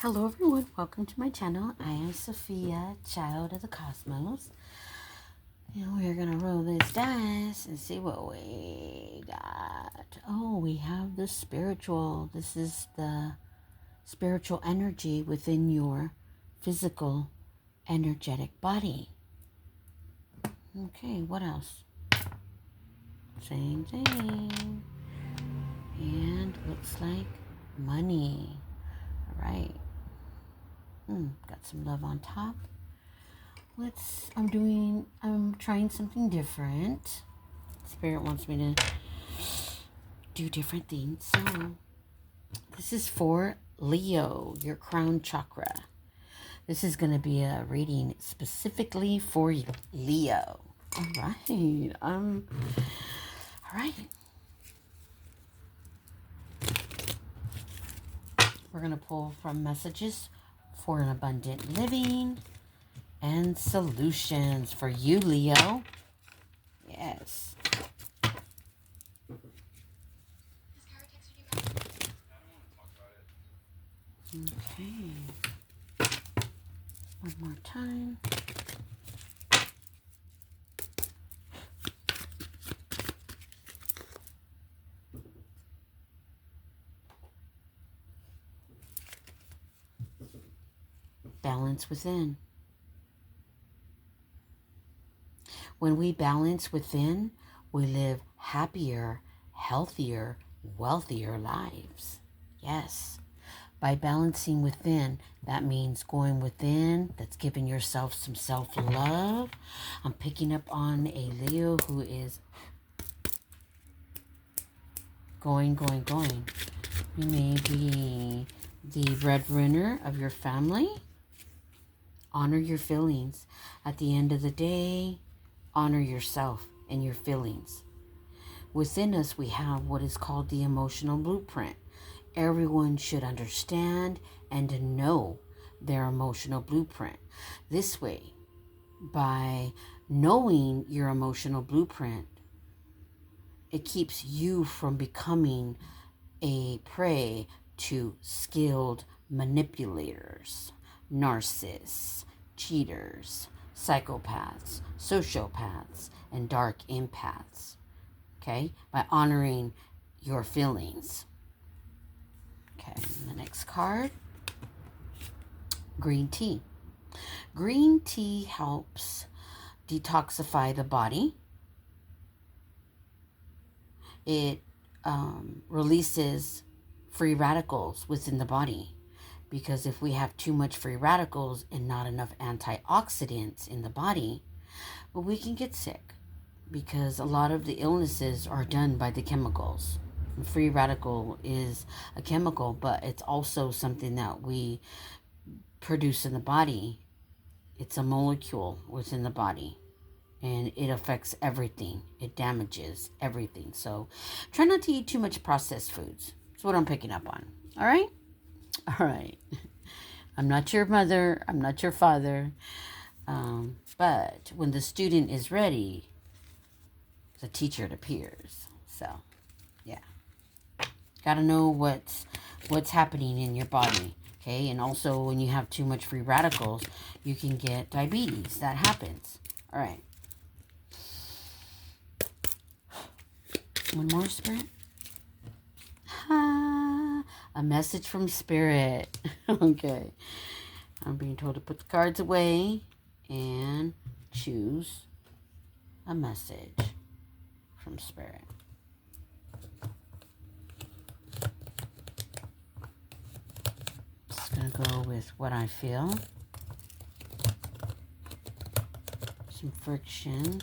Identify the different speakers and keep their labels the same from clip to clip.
Speaker 1: Hello everyone, welcome to my channel. I am Sophia, child of the cosmos. And we're gonna roll this dice and see what we got. Oh, we have the spiritual. This is the spiritual energy within your physical, energetic body. Okay, what else? Same thing. And looks like money. All right. Got some love on top. I'm trying something different. Spirit wants me to do different things. So, this is for Leo, your crown chakra. This is going to be a reading specifically for Leo. All right. All right. We're going to pull from messages for an abundant living and solutions for you, Leo. Yes. Okay. One more time. Balance within. When we balance within, we live happier, healthier, wealthier lives. Yes. By balancing within, that means going within, that's giving yourself some self-love. I'm picking up on a Leo who is going. You may be the breadwinner of your family. Honor your feelings. At the end of the day, honor yourself and your feelings. Within us, we have what is called the emotional blueprint. Everyone should understand and know their emotional blueprint. This way, by knowing your emotional blueprint, it keeps you from becoming a prey to skilled manipulators, narcissists, cheaters, psychopaths, sociopaths, and dark empaths. Okay? By honoring your feelings. Okay, the next card. Green tea. Green tea helps detoxify the body. It releases free radicals within the body. Because if we have too much free radicals and not enough antioxidants in the body, well, we can get sick. Because a lot of the illnesses are done by the chemicals. Free radical is a chemical, but it's also something that we produce in the body. It's a molecule within the body, and it affects everything. It damages everything. So try not to eat too much processed foods. That's what I'm picking up on. All right? All right. I'm not your mother. I'm not your father. But when the student is ready, the teacher appears. So, yeah. Got to know what's happening in your body. Okay, and also when you have too much free radicals, you can get diabetes. That happens. All right. One more, Spirit. A message from Spirit. Okay. I'm being told to put the cards away and choose a message from Spirit. Just going to go with what I feel. Some friction.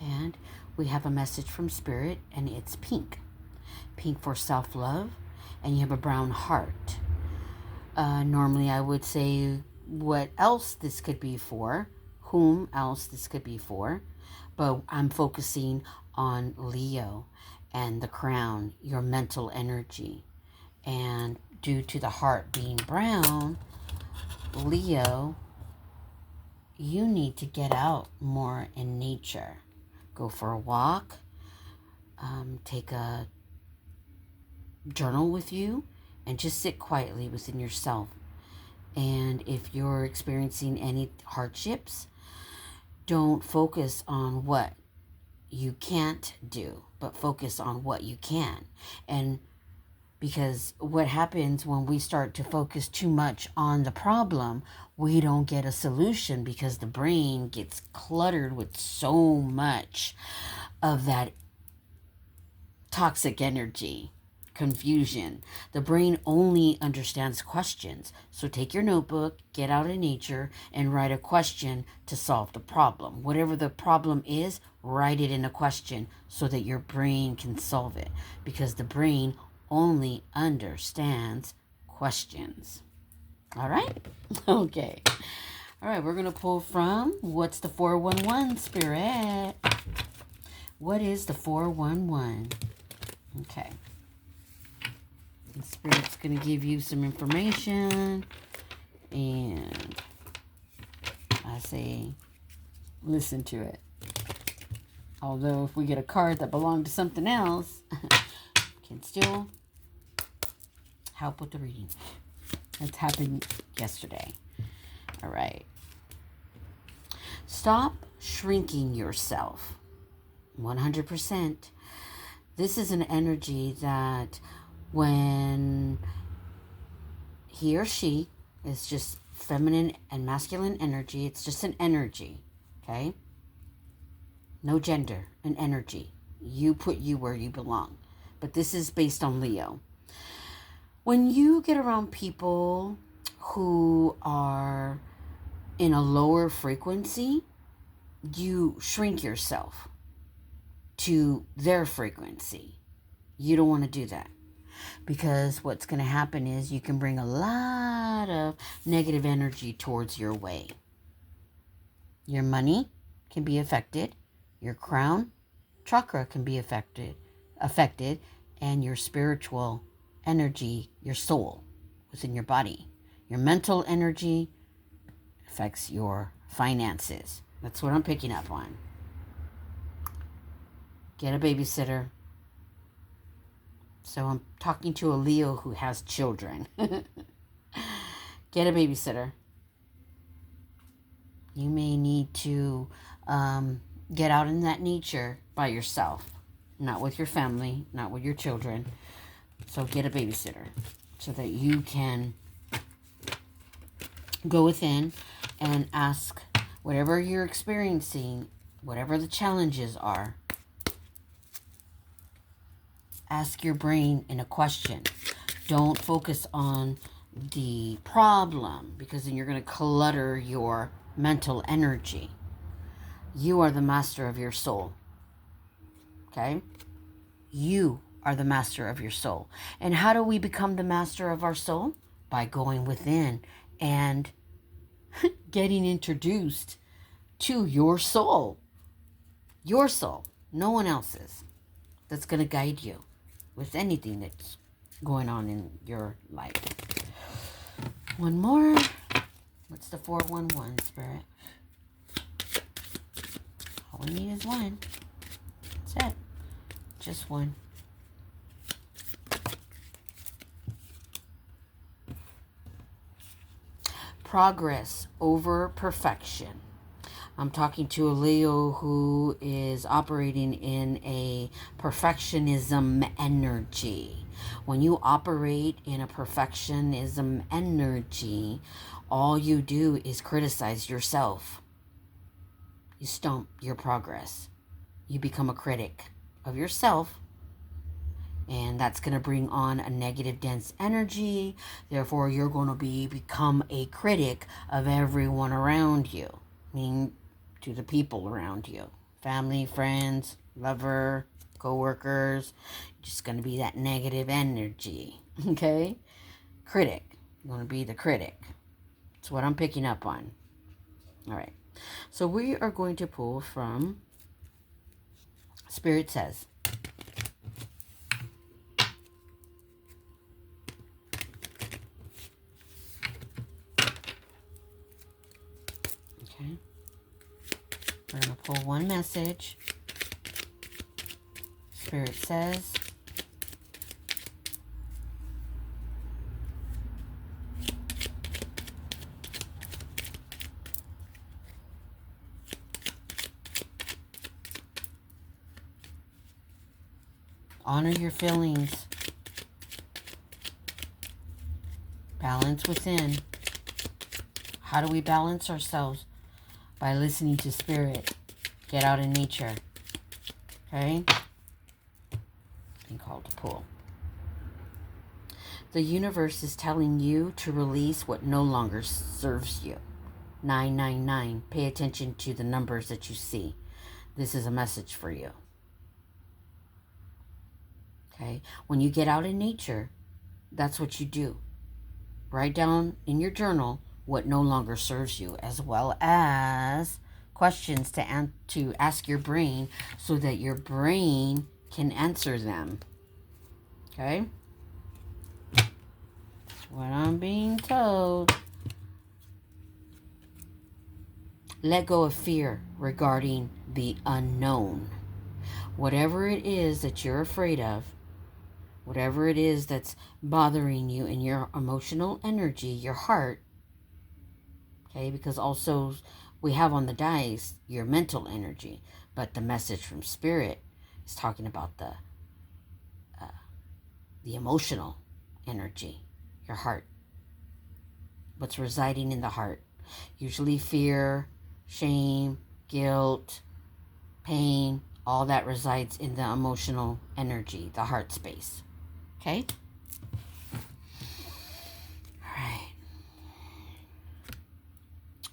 Speaker 1: And we have a message from Spirit, and it's pink. Pink for self-love, and you have a brown heart. Normally I would say what else this could be for, whom else this could be for, but I'm focusing on Leo and the crown, your mental energy. And due to the heart being brown, Leo you need to get out more in nature. Go for a walk. Take a journal with you and just sit quietly within yourself. And if you're experiencing any hardships, don't focus on what you can't do, but focus on what you can. And because what happens when we start to focus too much on the problem, we don't get a solution because the brain gets cluttered with so much of that toxic energy, confusion. The brain only understands questions. So take your notebook, get out in nature, and write a question to solve the problem. Whatever the problem is, write it in a question so that your brain can solve it. Because the brain only understands questions. All right? Okay. All right, we're going to pull from what's the 411, Spirit? What is the 411? Okay. The Spirit's going to give you some information. And I say, listen to it. Although if we get a card that belonged to something else, can still help with the reading. That's happened yesterday. All right. Stop shrinking yourself. 100%. This is an energy that when he or she is just feminine and masculine energy, it's just an energy, okay? No gender, an energy. You put you where you belong. But this is based on Leo. When you get around people who are in a lower frequency, you shrink yourself to their frequency. You don't want to do that. Because what's going to happen is you can bring a lot of negative energy towards your way. Your money can be affected. Your crown chakra can be affected, and your spiritual energy, your soul within your body. Your mental energy affects your finances. That's what I'm picking up on. Get a babysitter. So I'm talking to a Leo who has children. Get a babysitter. You may need to get out in that nature by yourself. Not with your family, not with your children. So get a babysitter so that you can go within and ask whatever you're experiencing, whatever the challenges are. Ask your brain in a question. Don't focus on the problem because then you're going to clutter your mental energy. You are the master of your soul. Okay? You are the master of your soul. And how do we become the master of our soul? By going within and getting introduced to your soul. Your soul. No one else's. That's going to guide you with anything that's going on in your life. One more. What's the 411, Spirit? All we need is one. That's it. Just one. Progress over perfection. I'm talking to a Leo who is operating in a perfectionism energy. When you operate in a perfectionism energy, all you do is criticize yourself. You stump your progress. You become a critic of yourself. And that's going to bring on a negative, dense energy. Therefore, you're going to become a critic of everyone around you. Meaning to the people around you. Family, friends, lover, co-workers. Just going to be that negative energy. Okay? Critic. You're going to be the critic. That's what I'm picking up on. All right. So we are going to pull from Spirit Says. Okay. We're going to pull one message. Spirit says, honor your feelings. Balance within. How do we balance ourselves? By listening to Spirit. Get out in nature. Okay? Being called to pull. The universe is telling you to release what no longer serves you. 999. Pay attention to the numbers that you see. This is a message for you. Okay? When you get out in nature, that's what you do. Write down in your journal what no longer serves you, as well as questions to ask your brain so that your brain can answer them. Okay? That's what I'm being told. Let go of fear regarding the unknown. Whatever it is that you're afraid of, whatever it is that's bothering you in your emotional energy, your heart, okay, because also we have on the dice your mental energy, but the message from Spirit is talking about the emotional energy, your heart, what's residing in the heart. Usually fear, shame, guilt, pain, all that resides in the emotional energy, the heart space. Okay? All right.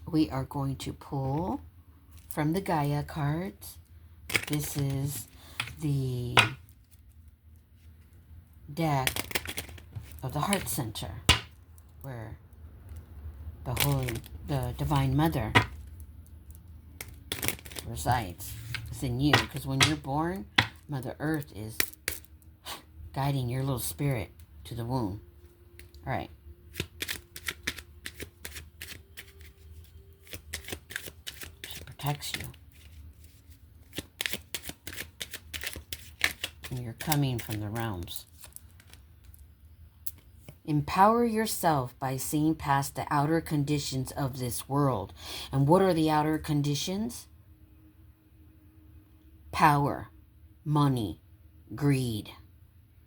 Speaker 1: We are going to pull from the Gaia cards. This is the deck of the heart center, where the Divine Mother resides within you. Because when you're born, Mother Earth is guiding your little spirit to the womb. All right. She protects you. And you're coming from the realms. Empower yourself by seeing past the outer conditions of this world. And what are the outer conditions? Power, money, greed.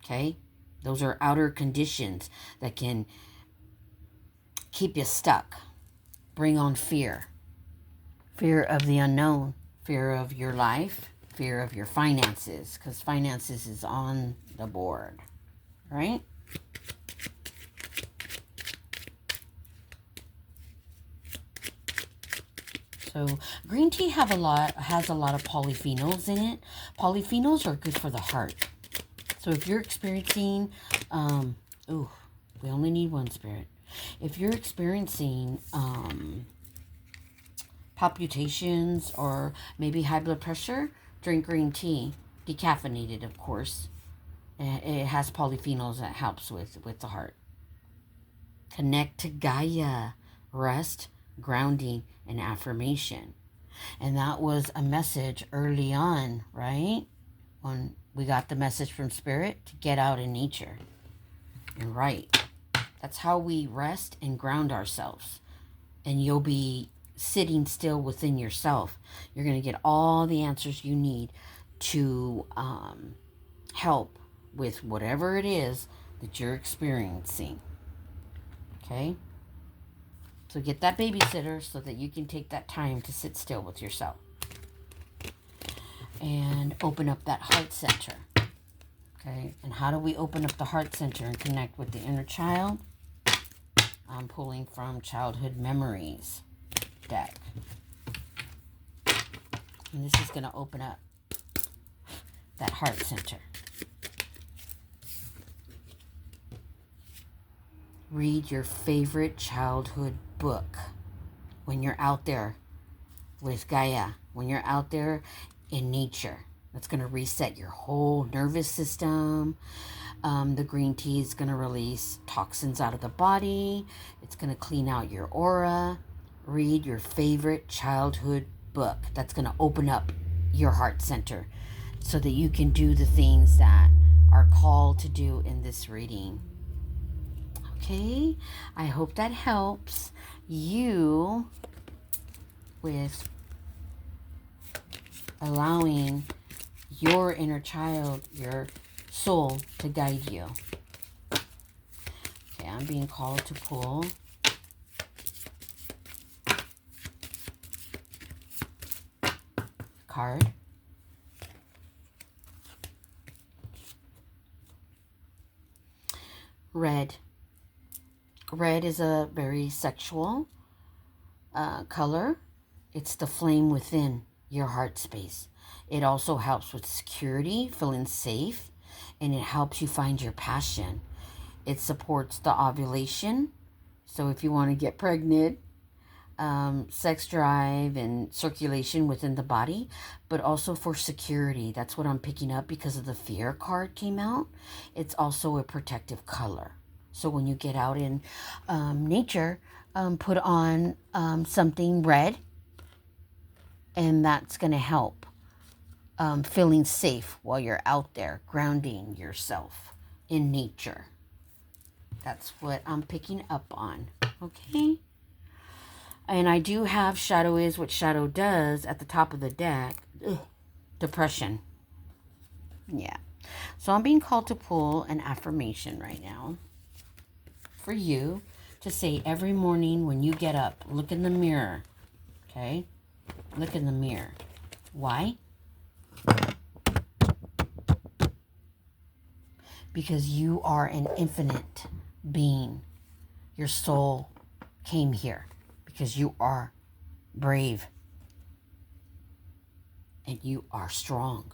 Speaker 1: Okay? Those are outer conditions that can keep you stuck. Bring on fear. Fear of the unknown. Fear of your life. Fear of your finances. Because finances is on the board. Right? So green tea has a lot of polyphenols in it. Polyphenols are good for the heart. So if you're experiencing, we only need one, Spirit. If you're experiencing palpitations or maybe high blood pressure, drink green tea, decaffeinated, of course. It has polyphenols that helps with the heart. Connect to Gaia, rest, grounding, and affirmation. And that was a message early on, right? When we got the message from Spirit to get out in nature and write. That's how we rest and ground ourselves. And you'll be sitting still within yourself. You're going to get all the answers you need to help with whatever it is that you're experiencing. Okay? So get that babysitter so that you can take that time to sit still with yourself. And open up that heart center. Okay? And how do we open up the heart center and connect with the inner child? I'm pulling from Childhood Memories deck. And this is going to open up that heart center. Read your favorite childhood book when you're out there with Gaia, when you're out there in nature. That's going to reset your whole nervous system. The green tea is going to release toxins out of the body. It's going to clean out your aura. Read your favorite childhood book that's going to open up your heart center so that you can do the things that are called to do in this reading. Okay, I hope that helps you with allowing your inner child, your soul, to guide you. Okay, I'm being called to pull card. Red. Red is a very sexual color. It's the flame within your heart space. It also helps with security, feeling safe, and it helps you find your passion. It supports the ovulation. So if you want to get pregnant, sex drive and circulation within the body, but also for security. That's what I'm picking up because of the fear card came out. It's also a protective color. So when you get out in nature, put on something red, and that's going to help feeling safe while you're out there, grounding yourself in nature. That's what I'm picking up on. Okay? And I do have Shadow Is What Shadow Does at the top of the deck. Ugh. Depression. Yeah. So I'm being called to pull an affirmation right now for you to say every morning when you get up. Look in the mirror. Okay? Look in the mirror. Why? Because you are an infinite being. Your soul came here because you are brave and you are strong.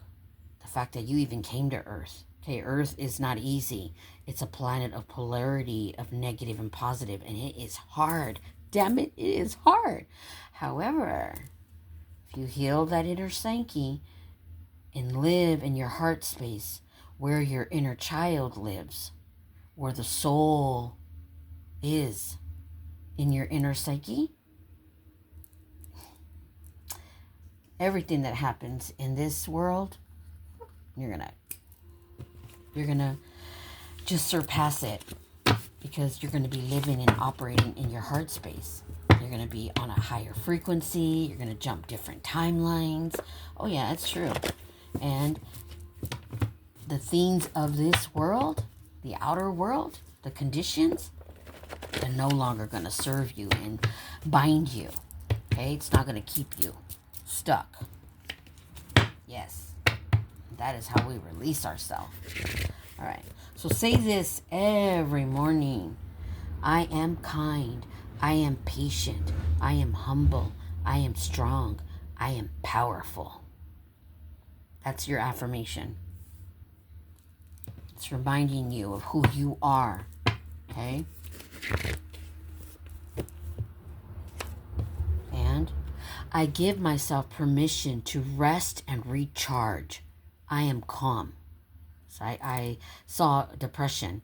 Speaker 1: The fact that you even came to Earth. Okay, Earth is not easy. It's a planet of polarity, of negative and positive, and it is hard. Damn it, it is hard. However, if you heal that inner psyche and live in your heart space where your inner child lives, where the soul is in your inner psyche, everything that happens in this world, you're gonna just surpass it, because you're gonna be living and operating in your heart space. You're gonna be on a higher frequency. You're gonna jump different timelines. Oh yeah, it's true. And the things of this world, the outer world, the conditions, they're no longer gonna serve you and bind you. Okay, it's not gonna keep you stuck. Yes, that is how we release ourselves. All right, so say this every morning. I am kind. I am patient. I am humble. I am strong. I am powerful. That's your affirmation. It's reminding you of who you are. Okay? And I give myself permission to rest and recharge. I am calm. So I saw depression.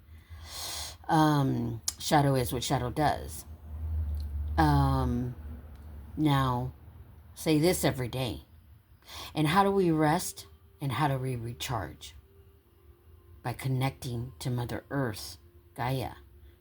Speaker 1: Shadow is what shadow does. Now, say this every day. And how do we rest and how do we recharge? By connecting to Mother Earth, Gaia.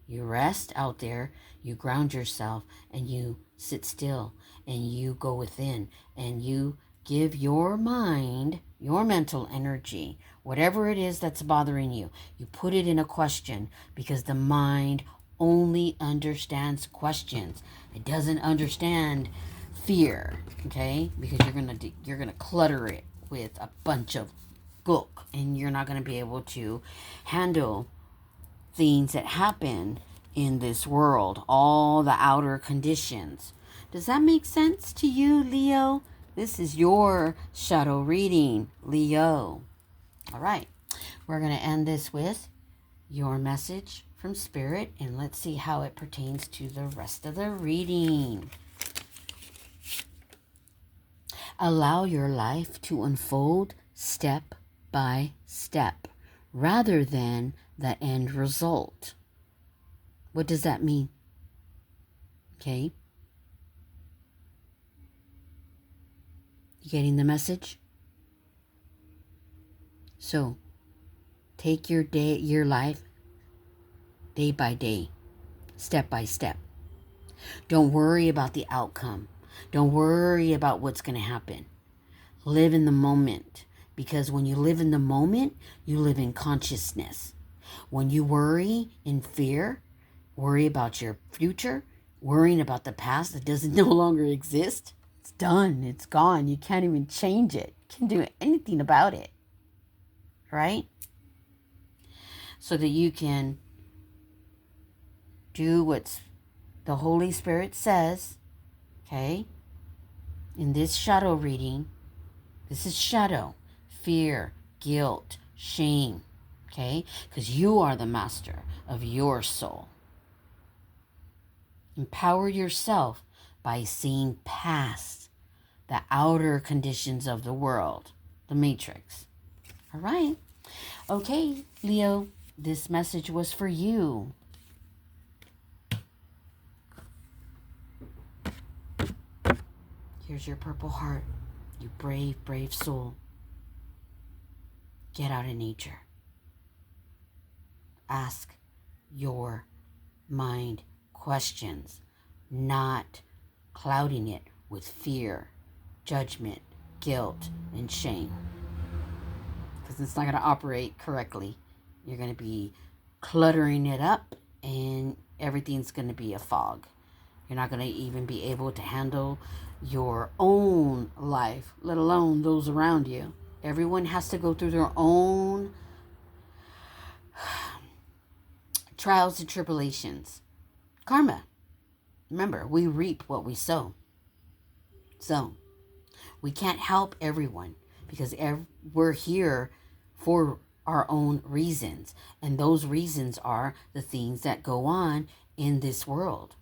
Speaker 1: You rest out there, you ground yourself, and you sit still, and you go within, and you give your mind, your mental energy, whatever it is that's bothering you, you put it in a question, because the mind only understands questions. It doesn't understand fear, okay? Because you're gonna clutter it with a bunch of gook, and you're not gonna be able to handle things that happen in this world, all the outer conditions. Does that make sense to you, Leo? This is your shadow reading, Leo. All right, we're going to end this with your message from Spirit, and let's see how it pertains to the rest of the reading. Allow your life to unfold step by step, rather than the end result. What does that mean? Okay. You getting the message? So take your life day by day, step by step. Don't worry about the outcome. Don't worry about what's going to happen. Live in the moment, because when you live in the moment, you live in consciousness. When you worry in fear, worry about your future, worrying about the past that doesn't no longer exist, it's done. It's gone. You can't even change it. You can't do anything about it. Right? So that you can do what the Holy Spirit says, okay? In this shadow reading, this is shadow, fear, guilt, shame, okay? Because you are the master of your soul. Empower yourself by seeing past the outer conditions of the world, the matrix. All right. Okay, Leo, this message was for you. Here's your purple heart, you brave, brave soul. Get out in nature. Ask your mind questions, not clouding it with fear, judgment, guilt, and shame. Because it's not going to operate correctly. You're going to be cluttering it up, and everything's going to be a fog. You're not going to even be able to handle your own life, let alone those around you. Everyone has to go through their own trials and tribulations. Karma. Remember, we reap what we sow. So, we can't help everyone because we're here for our own reasons. And those reasons are the things that go on in this world.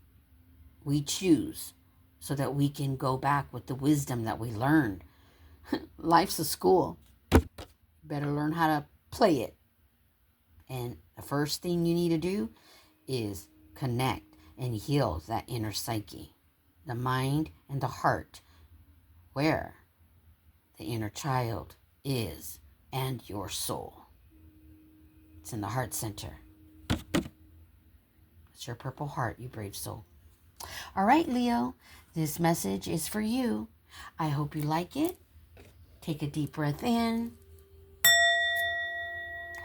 Speaker 1: We choose so that we can go back with the wisdom that we learned. Life's a school. You better learn how to play it. And the first thing you need to do is connect and heal that inner psyche, the mind and the heart, where the inner child is and your soul. It's in the heart center. It's your purple heart, you brave soul. All right, Leo, this message is for you. I hope you like it. Take a deep breath in.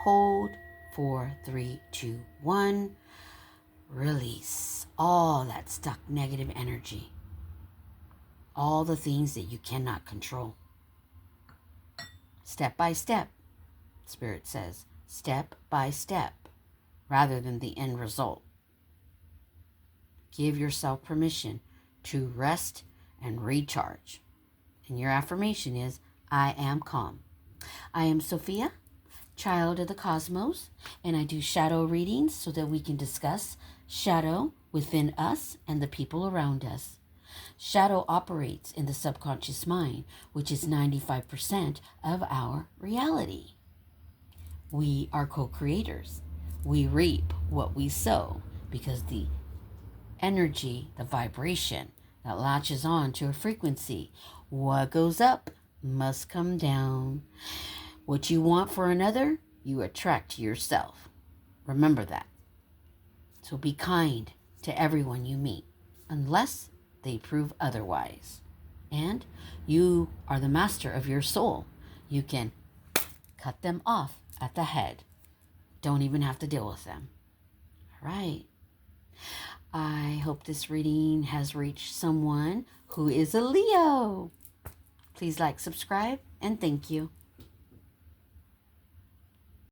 Speaker 1: Hold. 4, 3, 2, 1. Release all that stuck negative energy. All the things that you cannot control. Step by step, Spirit says. Step by step, rather than the end result. Give yourself permission to rest and recharge. And your affirmation is, I am calm. I am Sophia, child of the cosmos, and I do shadow readings so that we can discuss shadow within us and the people around us. Shadow operates in the subconscious mind, which is 95% of our reality. We are co-creators. We reap what we sow because the energy, the vibration that latches on to a frequency, what goes up must come down. What you want for another, you attract to yourself. Remember that. So be kind to everyone you meet, unless they prove otherwise. And you are the master of your soul. You can cut them off at the head. Don't even have to deal with them. All right. I hope this reading has reached someone who is a Leo. Please like, subscribe, and thank you.